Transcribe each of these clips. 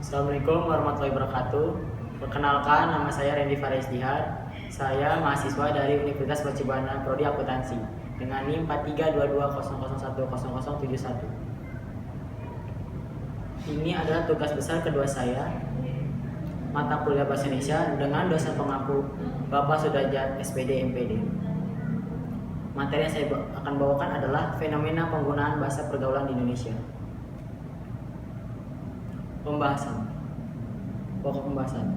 Assalamualaikum warahmatullahi wabarakatuh. Perkenalkan, nama saya Randy Faris Dihar. Saya mahasiswa dari Universitas Mercubuana Prodi Akuntansi dengan NIM 4322001071. Ini adalah tugas besar kedua saya, mata kuliah Bahasa Indonesia dengan dosen pengampu Bapak Sudajat SPD MPD. Materi yang saya akan bawakan adalah fenomena penggunaan bahasa pergaulan di Indonesia. Pokok pembahasan.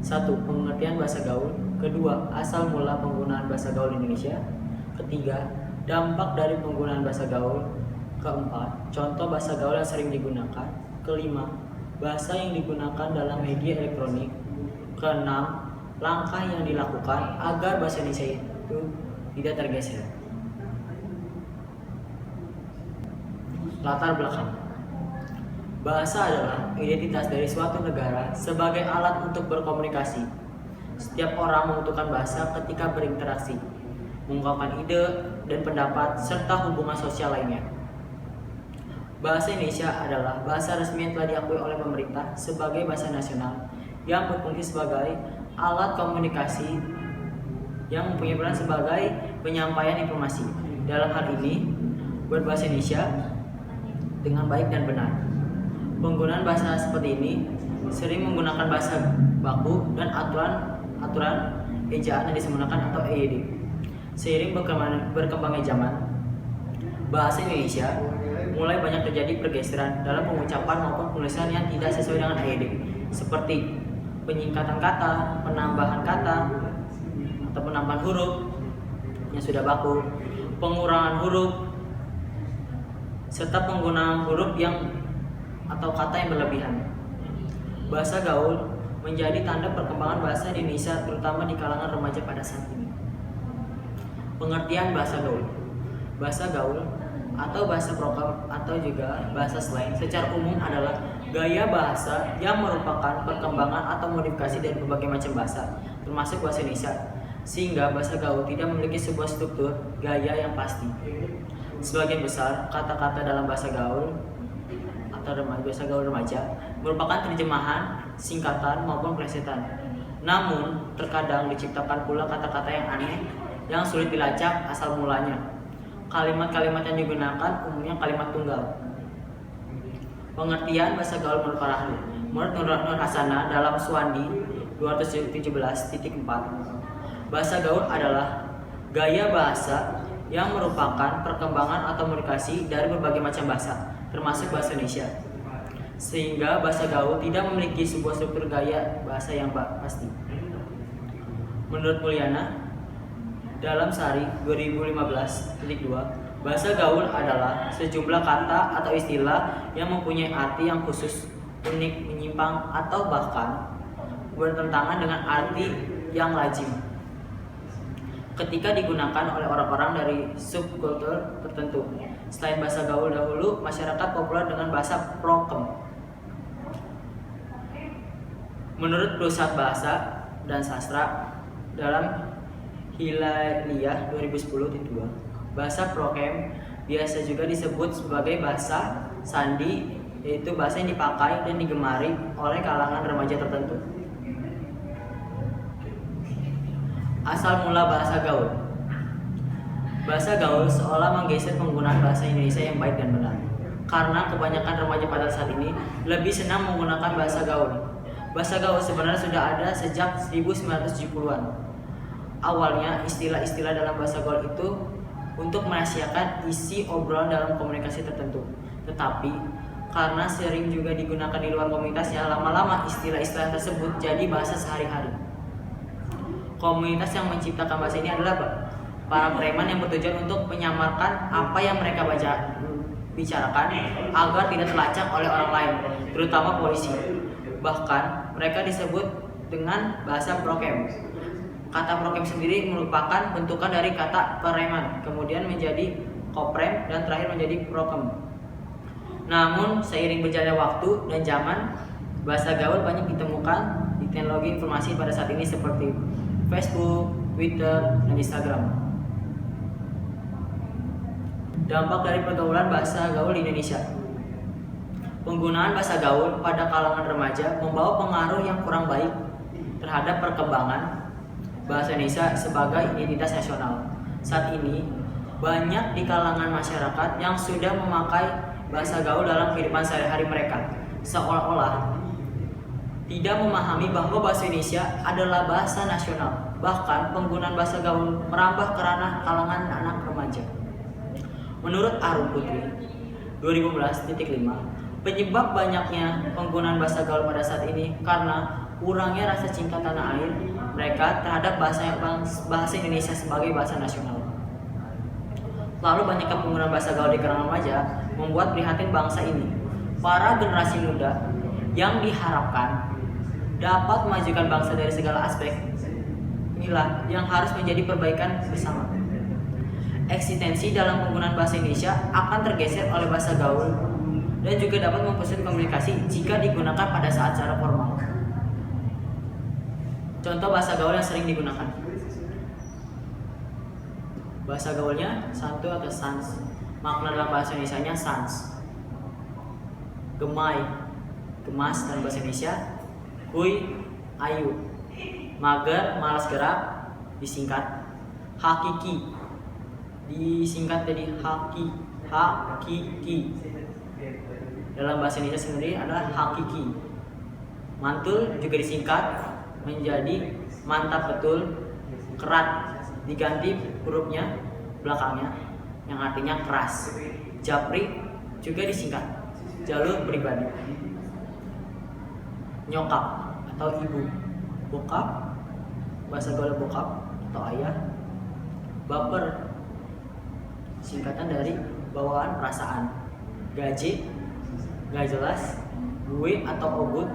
1. Pengertian bahasa gaul. 2. Asal mula penggunaan bahasa gaul di Indonesia. 3. Dampak dari penggunaan bahasa gaul. 4. Contoh bahasa gaul yang sering digunakan. 5. Bahasa yang digunakan dalam media elektronik. 6. Langkah yang dilakukan agar bahasa Indonesia itu tidak tergeser. Latar belakang. Bahasa adalah identitas dari suatu negara sebagai alat untuk berkomunikasi. Setiap orang membutuhkan bahasa ketika berinteraksi, mengungkapkan ide dan pendapat, serta hubungan sosial lainnya. Bahasa Indonesia adalah bahasa resmi yang telah diakui oleh pemerintah sebagai bahasa nasional yang berfungsi sebagai alat komunikasi yang mempunyai peran sebagai penyampaian informasi. Dalam hal ini, berbahasa Indonesia dengan baik dan benar. Penggunaan bahasa seperti ini sering menggunakan bahasa baku dan aturan ejaan yang disempurnakan atau EYD. Seiring berkembangnya zaman, bahasa Indonesia mulai banyak terjadi pergeseran dalam pengucapan maupun penulisan yang tidak sesuai dengan EYD, seperti penyingkatan kata, penambahan kata, atau penambahan huruf yang sudah baku, pengurangan huruf, serta penggunaan huruf atau kata yang berlebihan. Bahasa gaul menjadi tanda perkembangan bahasa di Indonesia, terutama di kalangan remaja pada saat ini. Pengertian bahasa gaul. Bahasa gaul atau bahasa prokem atau juga bahasa slang secara umum adalah gaya bahasa yang merupakan perkembangan atau modifikasi dari berbagai macam bahasa, termasuk bahasa Indonesia, sehingga bahasa gaul tidak memiliki sebuah struktur gaya yang pasti. Sebagian besar kata-kata dalam bahasa gaul bahasa gaul remaja merupakan terjemahan, singkatan maupun plesetan. Namun, terkadang diciptakan pula kata-kata yang aneh yang sulit dilacak asal mulanya. Kalimat-kalimat yang digunakan umumnya kalimat tunggal. Pengertian bahasa gaul menurut para ahli. Menurut Nur Hasana dalam Suwandi 217.4, bahasa gaul adalah gaya bahasa yang merupakan perkembangan atau modifikasi dari berbagai macam bahasa, termasuk bahasa Indonesia, sehingga bahasa gaul tidak memiliki sebuah struktur gaya bahasa yang pasti. Menurut Mulyana dalam Sari 2015.2, bahasa gaul adalah sejumlah kata atau istilah yang mempunyai arti yang khusus, unik, menyimpang, atau bahkan bertentangan dengan arti yang lazim ketika digunakan oleh orang-orang dari subkultur tertentu. Selain bahasa gaul dahulu, masyarakat populer dengan bahasa prokem. Menurut Pusat Bahasa dan Sastra dalam Hilaliyah 2010.2, bahasa prokem biasa juga disebut sebagai bahasa sandi, yaitu bahasa yang dipakai dan digemari oleh kalangan remaja tertentu. Asal mula bahasa gaul. Bahasa gaul seolah menggeser penggunaan bahasa Indonesia yang baik dan benar, karena kebanyakan remaja pada saat ini lebih senang menggunakan bahasa gaul. Bahasa gaul sebenarnya sudah ada sejak 1970-an. Awalnya istilah-istilah dalam bahasa gaul itu untuk merahasiakan isi obrolan dalam komunikasi tertentu. Tetapi karena sering juga digunakan di luar komunitasnya, lama-lama istilah-istilah tersebut jadi bahasa sehari-hari. Komunitas yang menciptakan bahasa ini adalah para preman yang bertujuan untuk menyamarkan apa yang mereka bicarakan agar tidak terlacak oleh orang lain, terutama polisi. Bahkan mereka disebut dengan bahasa prokem. Kata prokem sendiri merupakan bentukan dari kata preman, kemudian menjadi koprem, dan terakhir menjadi prokem. Namun seiring berjalannya waktu dan zaman, bahasa gaul banyak ditemukan di teknologi informasi pada saat ini seperti Facebook, Twitter, dan Instagram. Dampak dari pergaulan bahasa gaul di Indonesia. Penggunaan bahasa gaul pada kalangan remaja membawa pengaruh yang kurang baik terhadap perkembangan bahasa Indonesia sebagai identitas nasional. Saat ini, banyak di kalangan masyarakat yang sudah memakai bahasa gaul dalam kehidupan sehari-hari mereka, seolah-olah tidak memahami bahwa bahasa Indonesia adalah bahasa nasional. Bahkan, penggunaan bahasa gaul merambah ke ranah kalangan anak remaja. Menurut Arum Putri, 2015.5, penyebab banyaknya penggunaan bahasa gaul pada saat ini karena kurangnya rasa cinta tanah air mereka terhadap bahasa Indonesia sebagai bahasa nasional. Lalu banyaknya penggunaan bahasa gaul di kalangan remaja membuat prihatin bangsa ini. Para generasi muda yang diharapkan dapat memajukan bangsa dari segala aspek inilah yang harus menjadi perbaikan bersama. Eksistensi dalam penggunaan bahasa Indonesia akan tergeser oleh bahasa gaul dan juga dapat mempersulit komunikasi jika digunakan pada saat secara formal. Contoh bahasa gaul yang sering digunakan. Bahasa gaulnya santu atau sans. Makna dalam bahasa Indonesianya sans. Gemai, gemas dalam bahasa Indonesia. Kuy, ayu. Mager, malas gerak, disingkat. Hakiki, disingkat jadi hakiki. Dalam bahasa Indonesia sendiri adalah hakiki. Mantul juga disingkat menjadi mantap betul. Kerat diganti hurufnya belakangnya yang artinya keras. Japri juga disingkat jalur pribadi. Nyokap atau ibu. Bokap, bahasa gaul bokap atau ayah. Baper, singkatan dari bawaan perasaan. Gaji, gak jelas. Gue atau obut,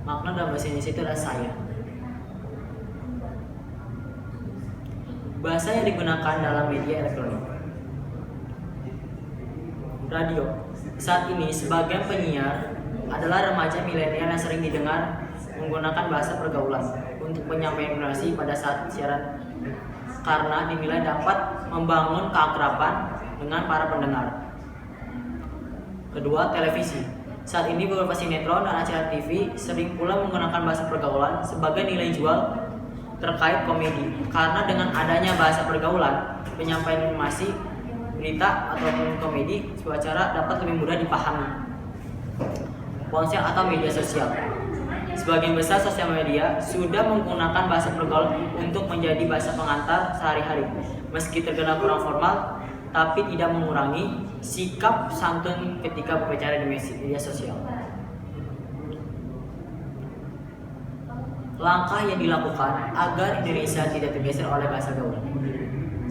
makna dalam bahasa Indonesia itu adalah saya. Bahasa yang digunakan dalam media elektronik. Radio. Saat ini sebagian penyiar adalah remaja milenial yang sering didengar menggunakan bahasa pergaulan untuk penyampaian informasi pada saat siaran karena dinilai dapat membangun keakraban dengan para pendengar. Kedua, televisi. Saat ini beberapa sinetron dan acara TV sering pula menggunakan bahasa pergaulan sebagai nilai jual terkait komedi. Karena dengan adanya bahasa pergaulan, penyampaian informasi, berita ataupun komedi sebuah acara dapat lebih mudah dipahami. Ponsel atau media sosial. Sebagian besar sosial media sudah menggunakan bahasa pergaulan untuk menjadi bahasa pengantar sehari-hari. Meski terkenal kurang formal, tapi tidak mengurangi sikap santun ketika berbicara di media sosial. Langkah yang dilakukan agar Indonesia tidak tergeser oleh bahasa gaul. 1.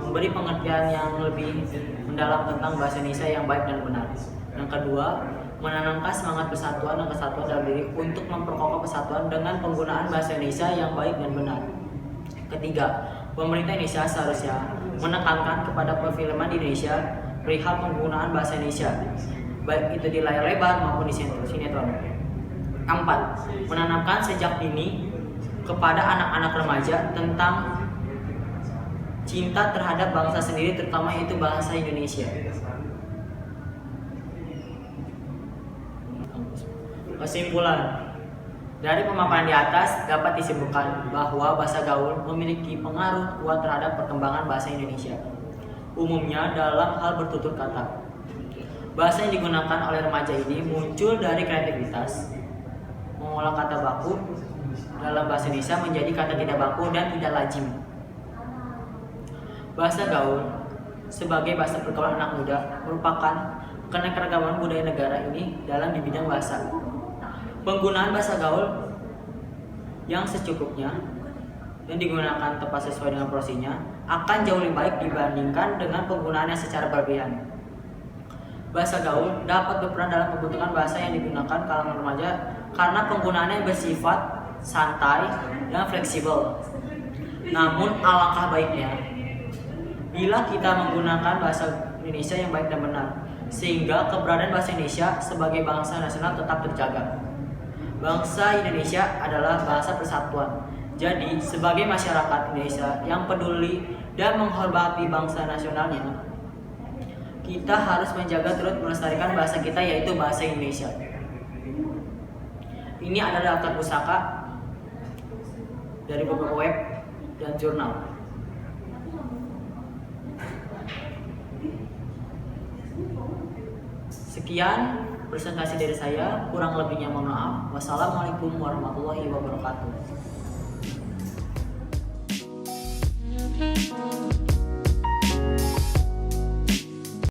Memberi pengertian yang lebih mendalam tentang bahasa Indonesia yang baik dan benar. Yang kedua, menanamkan semangat persatuan dan kesatuan dalam diri untuk memperkokoh persatuan dengan penggunaan bahasa Indonesia yang baik dan benar. Ketiga, pemerintah Indonesia seharusnya menekankan kepada perfilman di Indonesia perihal penggunaan bahasa Indonesia, baik itu di layar lebar maupun di sinetron. 4. Menanamkan sejak dini kepada anak-anak remaja tentang cinta terhadap bangsa sendiri, terutama yaitu bahasa Indonesia. Kesimpulan dari pemaparan di atas dapat disimpulkan bahwa bahasa gaul memiliki pengaruh kuat terhadap perkembangan bahasa Indonesia. Umumnya dalam hal bertutur kata. Bahasa yang digunakan oleh remaja ini muncul dari kreativitas, mengolah kata baku dalam bahasa Indonesia menjadi kata tidak baku dan tidak lazim. Bahasa gaul sebagai bahasa pergaulan anak muda merupakan keanekaragaman budaya negara ini dalam di bidang bahasa. Penggunaan bahasa gaul yang secukupnya dan digunakan tepat sesuai dengan porsinya akan jauh lebih baik dibandingkan dengan penggunaannya secara berlebihan. Bahasa gaul dapat berperan dalam pembentukan bahasa yang digunakan kalangan remaja karena penggunaannya bersifat santai dan fleksibel. Namun alangkah baiknya bila kita menggunakan bahasa Indonesia yang baik dan benar, sehingga keberadaan bahasa Indonesia sebagai bangsa nasional tetap terjaga. Bangsa Indonesia adalah bahasa persatuan. Jadi, sebagai masyarakat Indonesia yang peduli dan menghormati bangsa nasionalnya, kita harus menjaga turut melestarikan bahasa kita, yaitu bahasa Indonesia. Ini adalah daftar pusaka dari beberapa web dan jurnal. Sekian presentasi dari saya, kurang lebihnya mohon maaf. Wassalamualaikum warahmatullahi wabarakatuh.